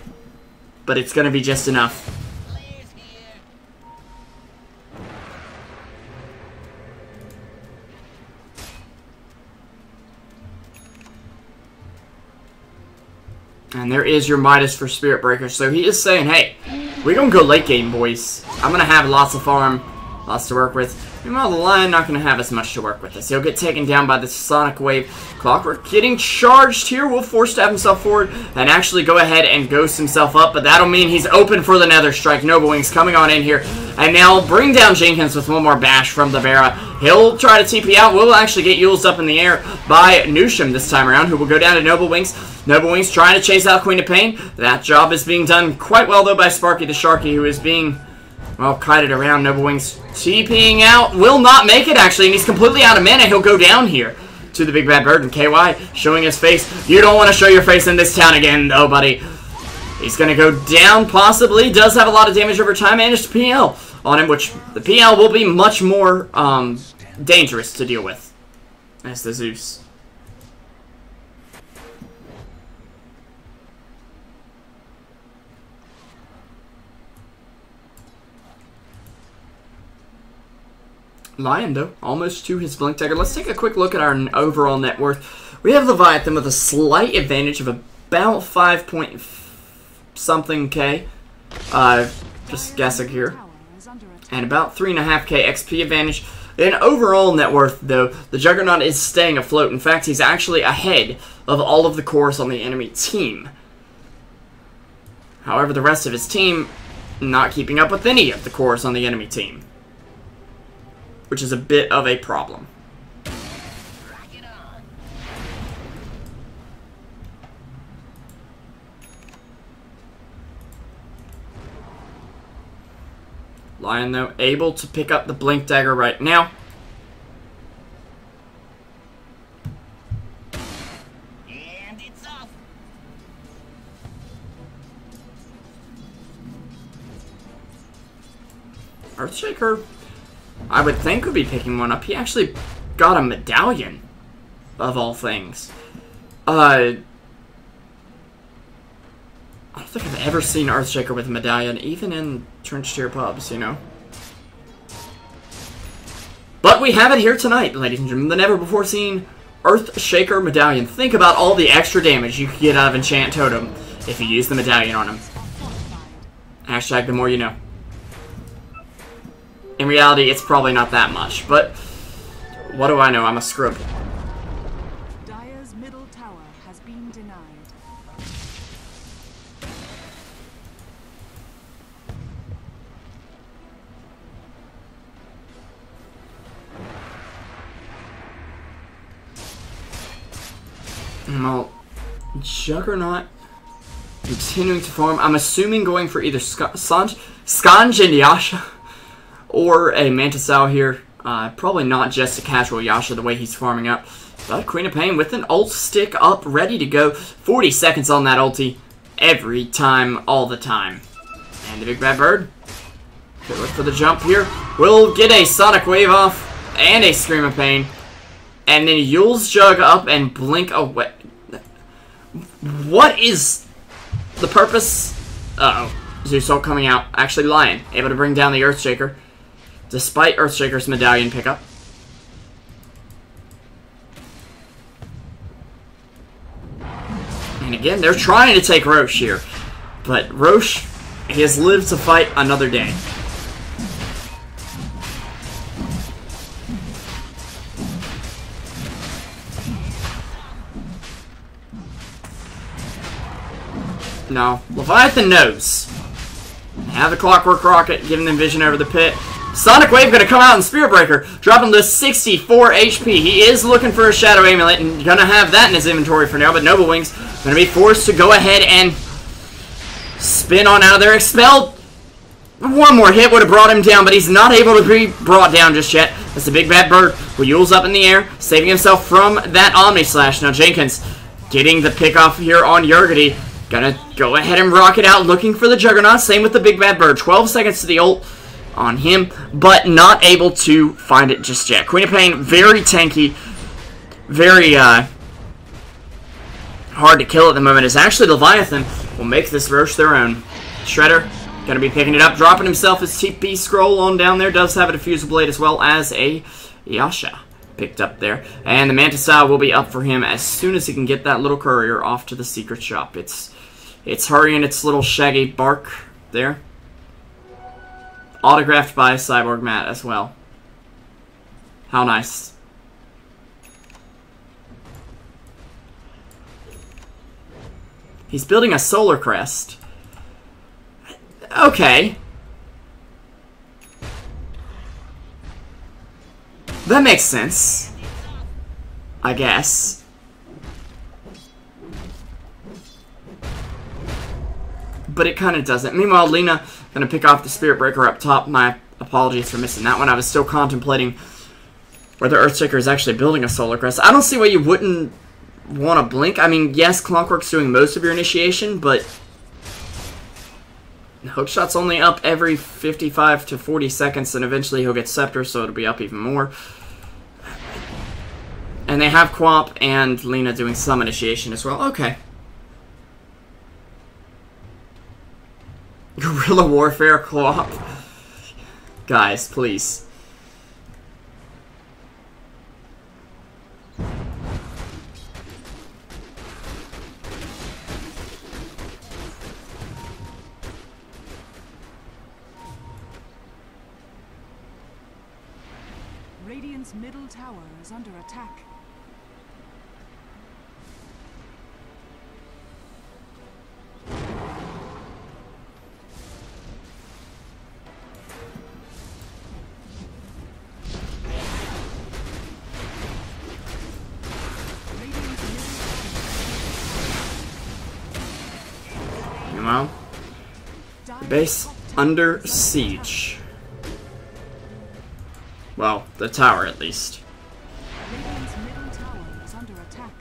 But it's going to be just enough. And there is your Midas for Spirit Breaker. So he is saying, hey, we're going to go late game, boys. I'm going to have lots of farm. Lots to work with. Meanwhile, the Lion not going to have as much to work with as he'll get taken down by the Sonic Wave. Clockwork getting charged here. Will force stab himself forward and actually go ahead and ghost himself up. But that'll mean he's open for the Nether Strike. Noble Wings coming on in here. And now bring down Jenkins with one more bash from the Vera. He'll try to TP out. Will actually get used up in the air by Nusham this time around, who will go down to Noble Wings. Noble Wings trying to chase out Queen of Pain. That job is being done quite well, though, by Sparky the Sharky, who is being, well, kited around. Noble Wings TPing out. Will not make it, actually, and he's completely out of mana. He'll go down here to the Big Bad Bird, and KY showing his face. You don't want to show your face in this town again, though, buddy. He's going to go down, possibly. Does have a lot of damage over time, and it's PL on him, which the PL will be much more dangerous to deal with as the Zeus. Lion, though, almost to his Blink Dagger. Let's take a quick look at our overall net worth. We have Leviathan with a slight advantage of about 5 point something K. Just guessing here. And about 3.5k XP advantage. In overall net worth, though, the Juggernaut is staying afloat. In fact, he's actually ahead of all of the cores on the enemy team. However, the rest of his team not keeping up with any of the cores on the enemy team, which is a bit of a problem. Lion, though, able to pick up the Blink Dagger right now. And it's off. Earthshaker, I would think, would be picking one up. He actually got a medallion, of all things. I don't think I've ever seen Earthshaker with a medallion, even in Trench Tier pubs, you know. But we have it here tonight, ladies and gentlemen. The never-before-seen Earthshaker medallion. Think about all the extra damage you could get out of Enchant Totem if you use the medallion on him. Hashtag the more you know. In reality, it's probably not that much, but what do I know? I'm a scrub. Dire's middle tower has been denied. Well, Juggernaut continuing to farm. I'm assuming going for either Skanj and Yasha or a Mantis Owl here. Probably not just a casual Yasha the way he's farming up. But Queen of Pain with an ult stick up, ready to go. 40 seconds on that ulti. Every time, all the time. And the Big Bad Bird. Okay, look for the jump here. We'll get a Sonic Wave off and a Scream of Pain. And then Yule's Jug up and blink away. What is the purpose? Uh-oh. Zeus ult coming out. Actually, Lion able to bring down the Earthshaker, despite Earthshaker's medallion pickup. And again, they're trying to take Roche here. But Roche, he has lived to fight another day. No, Leviathan knows. Have the Clockwork Rocket, giving them vision over the pit. Sonic Wave going to come out in Spirit Breaker, drop him to 64 HP. He is looking for a Shadow Amulet and going to have that in his inventory for now, but Noble Wings going to be forced to go ahead and spin on out of there. Expelled. One more hit would have brought him down, but he's not able to be brought down just yet. That's the Big Bad Bird who Yule's up in the air, saving himself from that Omni Slash. Now Jenkins getting the pick off here on Yurgity. Gonna go ahead and rock it out, looking for the Juggernaut. Same with the Big Bad Bird. 12 seconds to the ult on him, but not able to find it just yet. Queen of Pain, very tanky, very hard to kill at the moment. Is actually Leviathan will make this Roche their own. Shredder gonna be picking it up, dropping himself his TP scroll on down there. Does have a diffusal blade as well as a Yasha picked up there. And the Mantis Owl will be up for him as soon as he can get that little courier off to the secret shop. It's hurrying its little shaggy bark there. Autographed by Cyborg Matt as well. How nice. He's building a solar crest. Okay. That makes sense. I guess. But it kind of doesn't. Meanwhile, Lena gonna pick off the Spirit Breaker up top. My apologies for missing that one. I was still contemplating whether Earthshaker is actually building a solar crest. I don't see why you wouldn't want to blink. I mean, yes, Clockwork's doing most of your initiation, but Hookshot's only up every 55 to 40 seconds, and eventually he'll get Scepter, so it'll be up even more. And they have Quap and Lena doing some initiation as well. Okay. Guerrilla Warfare Quap. Guys, please. Radiant's middle tower is under attack. Meanwhile, the base under siege. Well, the tower at least. Radiant's middle tower is under attack.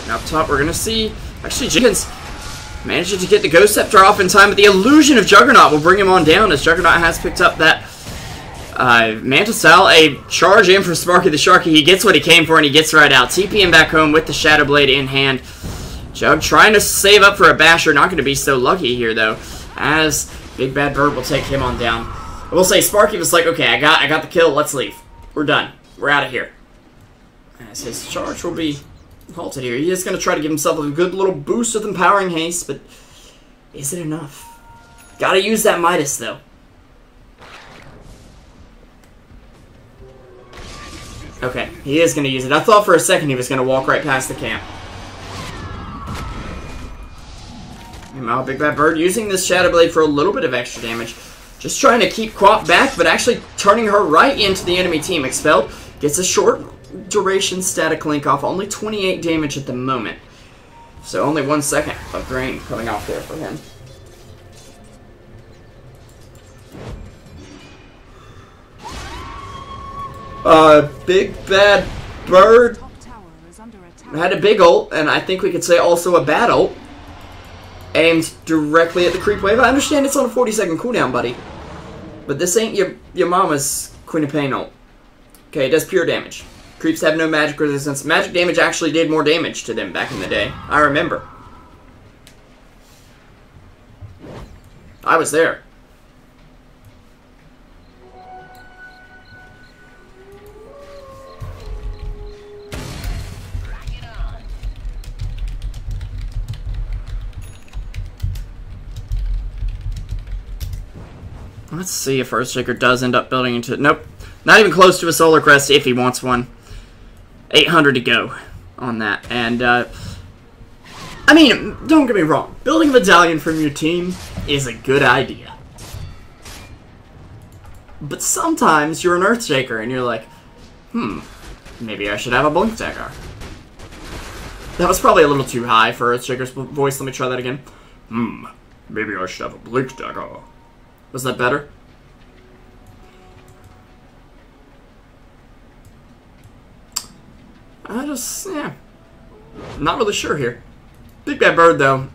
Up top, we're gonna see. Actually, Jenkins managing to get the Ghost Scepter off in time, but the illusion of Juggernaut will bring him on down as Juggernaut has picked up that Mantis Sal, a charge in for Sparky the Sharky. He gets what he came for and he gets right out. TPing back home with the Shadow Blade in hand. Jug trying to save up for a basher. Not going to be so lucky here though, as Big Bad Bird will take him on down. I will say Sparky was like, okay, I got the kill. Let's leave. We're done. We're out of here. As his charge will be halted here. He is going to try to give himself a good little boost with Empowering Haste, but is it enough? Gotta use that Midas though. Okay, he is going to use it. I thought for a second he was going to walk right past the camp. Meanwhile, Big Bad Bird using this Shadow Blade for a little bit of extra damage. Just trying to keep Quap back, but actually turning her right into the enemy team. Expelled gets a short duration static link off. Only 28 damage at the moment. So only 1 second of drain coming off there for him. Big Bad Bird had a big ult, and I think we could say also a bad ult, aimed directly at the creep wave. I understand it's on a 40-second cooldown, buddy, but this ain't your mama's Queen of Pain ult. Okay, it does pure damage. Creeps have no magic resistance. Magic damage actually did more damage to them back in the day. I remember. I was there. Let's see if Earthshaker does end up building into... Nope. Not even close to a Solar Crest if he wants one. 800 to go on that. And, I mean, don't get me wrong. Building a medallion from your team is a good idea. But sometimes you're an Earthshaker and you're like, maybe I should have a Blink Dagger. That was probably a little too high for Earthshaker's voice. Let me try that again. Maybe I should have a Blink Dagger. Was that better? Yeah. Not really sure here. Big Bad Bird, though,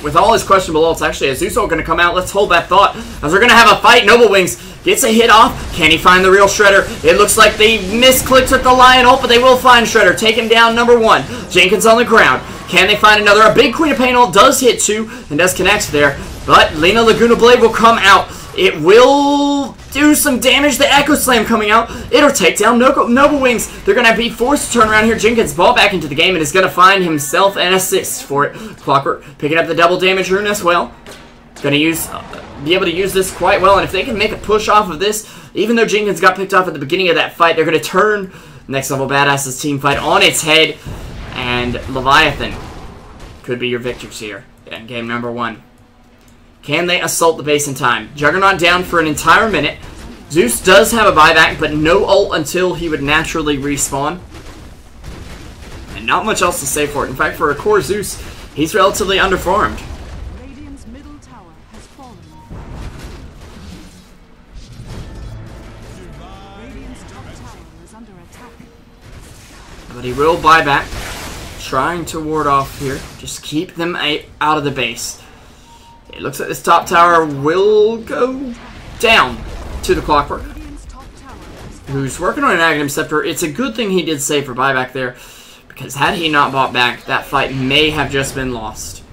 with all his questionable ults, actually, is Zuso going to come out? Let's hold that thought, as we're going to have a fight. Noble Wings gets a hit off. Can he find the real Shredder? It looks like they misclicked with the Lion ult, but they will find Shredder. Take him down, #1. Jenkins on the ground. Can they find another? A big Queen of Pain ult does hit 2 and does connect there. But Lena Laguna Blade will come out. It will do some damage. The Echo Slam coming out. It'll take down Noble Wings. They're going to be forced to turn around here. Jenkins ball back into the game and is going to find himself an assist for it. Clockwork picking up the double damage rune as well. Going to use be able to use this quite well. And if they can make a push off of this, even though Jenkins got picked off at the beginning of that fight, they're going to turn Next Level Badass's team fight on its head. And Leviathan could be your victors here in game number 1. Can they assault the base in time? Juggernaut down for an entire minute. Zeus does have a buyback, but no ult until he would naturally respawn. And not much else to say for it. In fact, for a core Zeus, he's relatively underfarmed. Radiant's middle tower has fallen. Radiant's top tower is under attack. But he will buy back. Trying to ward off here. Just keep them out of the base. It looks like this top tower will go down to the Clockwork, who's working on an Aghanim Scepter. It's a good thing he did save for buyback there, because had he not bought back, that fight may have just been lost.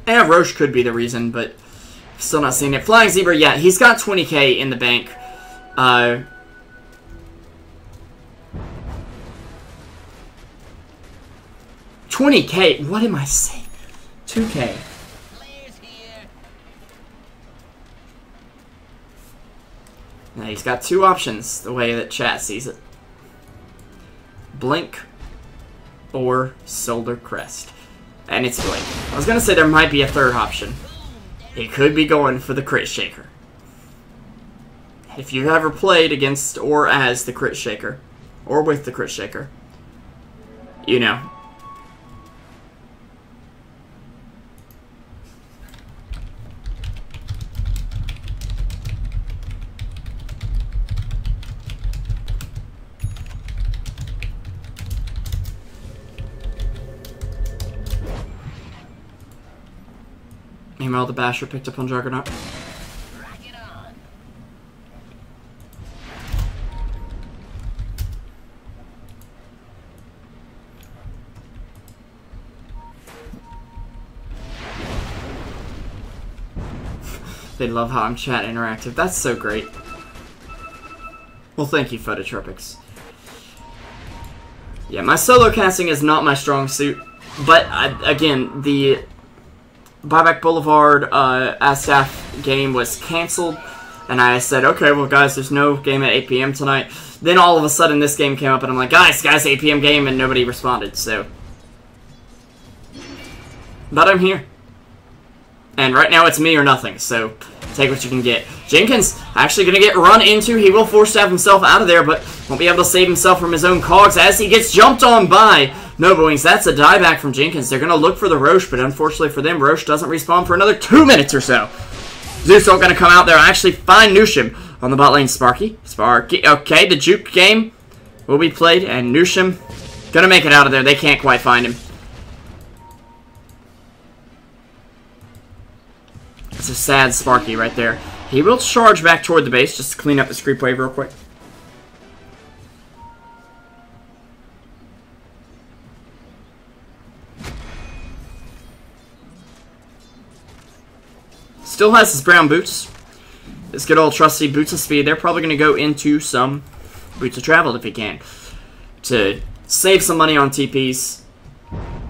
And Roche could be the reason, but still not seeing it. Flying Zebra, yeah, he's got 20k in the bank. 20k? What am I saying? 2k. Now he's got two options, the way that chat sees it. Blink or Solder Crest. And it's Blink. I was going to say there might be a third option. He could be going for the Crit Shaker. If you've ever played against or as the Crit Shaker, or with the Crit Shaker, you know. Meanwhile, the Basher picked up on Juggernaut. Rock it on. They love how I'm chat interactive. That's so great. Well, thank you, Phototropics. Yeah, my solo casting is not my strong suit, but again, the Buyback Boulevard Astaf game was canceled, and I said, okay, well, guys, there's no game at 8 p.m. tonight. Then all of a sudden, this game came up, and I'm like, guys, 8 p.m. game, and nobody responded, so. But I'm here. And right now, it's me or nothing, so take what you can get. Jenkins actually going to get run into. He will force stab himself out of there, but won't be able to save himself from his own cogs as he gets jumped on by Noboings. That's a dieback from Jenkins. They're going to look for the Roche, but unfortunately for them, Roche doesn't respawn for another 2 minutes or so. Zeus not going to come out there and actually find Nushim on the bot lane. Sparky. Okay, the juke game will be played, and Nushim going to make it out of there. They can't quite find him. It's a sad Sparky right there. He will charge back toward the base just to clean up this creep wave real quick. Still has his brown boots. This good old trusty boots of speed. They're probably going to go into some boots of travel if he can, to save some money on TPs.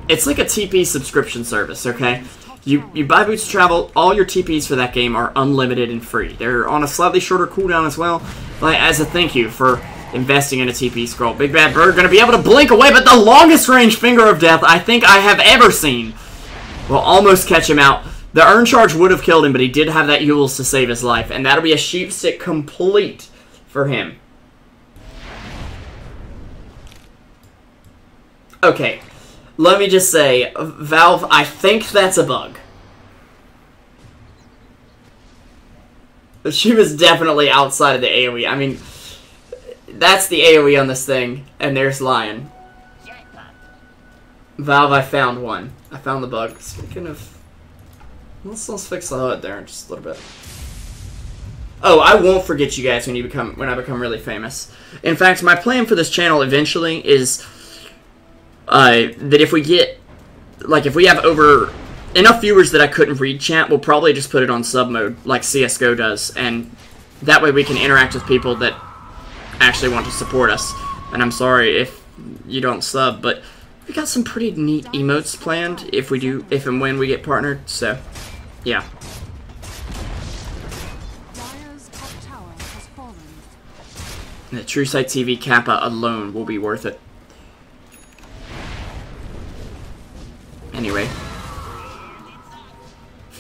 It's like a TP subscription service, okay? You buy Boots of Travel, all your TPs for that game are unlimited and free. They're on a slightly shorter cooldown as well, like, as a thank you for investing in a TP scroll. Big Bad Bird going to be able to blink away, but the longest range Finger of Death I think I have ever seen will almost catch him out. The Urn Charge would have killed him, but he did have that Yules to save his life, and that'll be a sheep stick complete for him. Okay. Let me just say, Valve, I think that's a bug. But she was definitely outside of the AoE. I mean, that's the AoE on this thing, and there's Lion. Valve, I found one. I found the bug. Speaking of... Let's fix the HUD there in just a little bit. Oh, I won't forget you guys when I become really famous. In fact, my plan for this channel eventually is... that if we get, like, if we have over enough viewers that I couldn't read chat, we'll probably just put it on sub mode, like CSGO does, and that way we can interact with people that actually want to support us. And I'm sorry if you don't sub, but We got some pretty neat emotes planned if and when we get partnered, so yeah. Dire's top tower has fallen. The Truesight TV Kappa alone will be worth it. Anyway.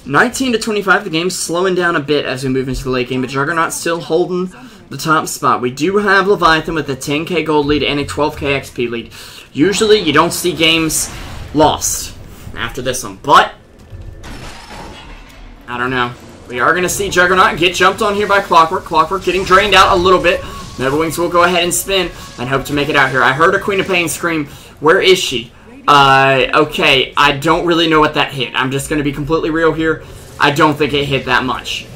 19 to 25, the game's slowing down a bit as we move into the late game, but Juggernaut's still holding the top spot. We do have Leviathan with a 10k gold lead and a 12k XP lead. Usually, you don't see games lost after this one, but I don't know. We are going to see Juggernaut get jumped on here by Clockwork. Clockwork getting drained out a little bit. Neverwings will go ahead and spin and hope to make it out here. I heard a Queen of Pain scream. Where is she? Okay, I don't really know what that hit. I'm just going to be completely real here. I don't think it hit that much.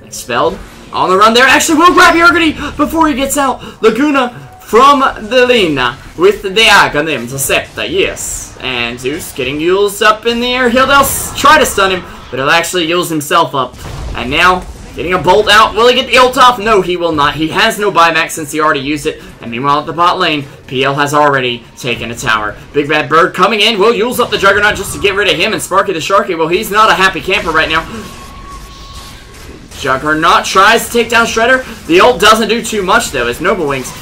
Expelled. On the run there. Actually, will grab Yurgity before he gets out. Laguna from the Lina with the Aghanim Interceptor. Yes. And Zeus getting used up in the air. He'll try to stun him, but he'll actually use himself up. And now, getting a bolt out. Will he get the ult off? No, he will not. He has no buyback since he already used it. And meanwhile, at the bot lane, PL has already taken a tower. Big Bad Bird coming in. Will use up the Juggernaut just to get rid of him. And Sparky the Sharky, well, he's not a happy camper right now. Juggernaut tries to take down Shredder. The ult doesn't do too much, though, as Noblewings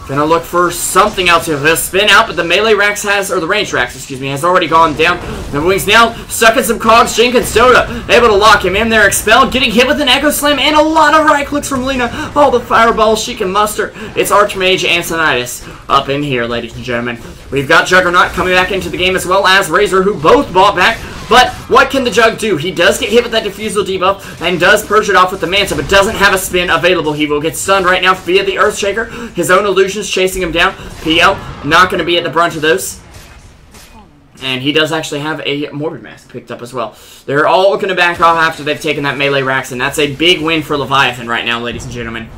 gonna look for something else here. He'll spin out, but the melee Rax or the range Rax, excuse me, has already gone down. Noblewings now stuck in some cogs. Jenkins Dota able to lock him in there. Expelled, getting hit with an Echo Slam and a lot of right clicks from Lina. All the fireballs she can muster. It's Archmage Antonitis up in here, ladies and gentlemen. We've got Juggernaut coming back into the game as well as Razor, who both bought back. But what can the Jug do? He does get hit with that Diffusal debuff and does purge it off with the Manta, but doesn't have a spin available. He will get stunned right now via the Earthshaker. His own illusions chasing him down. PL not going to be at the brunt of those. And he does actually have a Morbid Mask picked up as well. They're all looking to back off after they've taken that melee Rax, and that's a big win for Leviathan right now, ladies and gentlemen.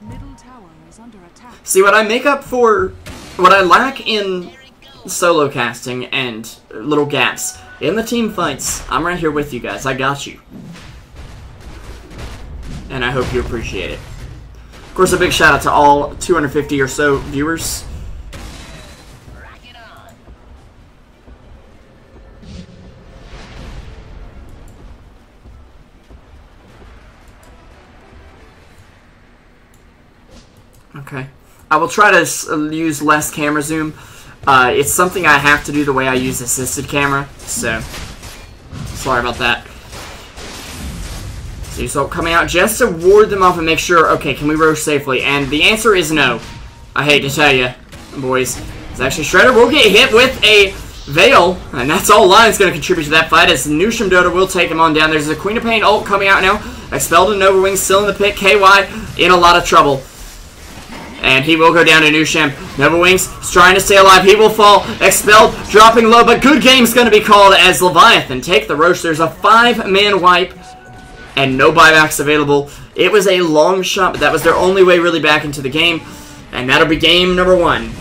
Middle tower is under attack. See, what I make up for what I lack in solo casting and little gaps in the team fights, I'm right here with you guys. I got you. And I hope you appreciate it. Of course, a big shout out to all 250 or so viewers. Okay. I will try to use less camera zoom. It's something I have to do the way I use assisted camera, so sorry about that. So coming out just to ward them off and make sure, okay, can we roach safely? And the answer is no. I hate to tell you, boys. It's actually Shredder will get hit with a Veil, and that's all Lion's going to contribute to that fight as Nusham Dota will take him on down. There's a Queen of Pain ult coming out now. Expelled and Overwing still in the pit. KY in a lot of trouble. And he will go down to Nusham. Neverwings is trying to stay alive. He will fall. Expelled, dropping low, but good game's going to be called as Leviathan take the Roach. There's a 5-man wipe and no buybacks available. It was a long shot, but that was their only way really back into the game. And that'll be game number 1.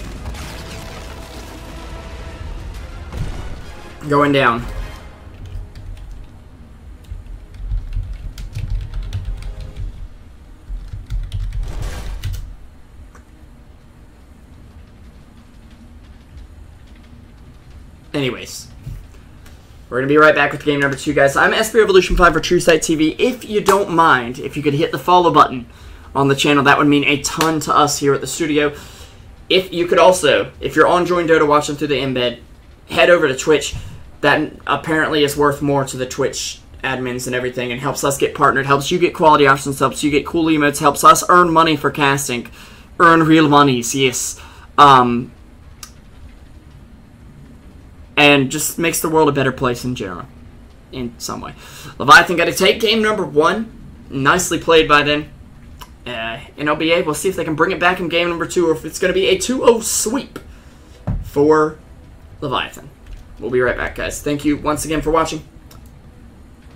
Going down. Anyways, we're going to be right back with game number 2, guys. I'm SP Revolution 5 for Truesight TV. If you don't mind, if you could hit the follow button on the channel, that would mean a ton to us here at the studio. If you could also, if you're on Join Dota watching through the embed, head over to Twitch. That apparently is worth more to the Twitch admins and everything and helps us get partnered, helps you get quality options, helps you get cool emotes, helps us earn money for casting. Earn real monies, yes. And just makes the world a better place in general, in some way. Leviathan got to take game number 1. Nicely played by them. NLBA, we'll see if they can bring it back in game number 2 or if it's going to be a 2-0 sweep for Leviathan. We'll be right back, guys. Thank you once again for watching.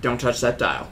Don't touch that dial.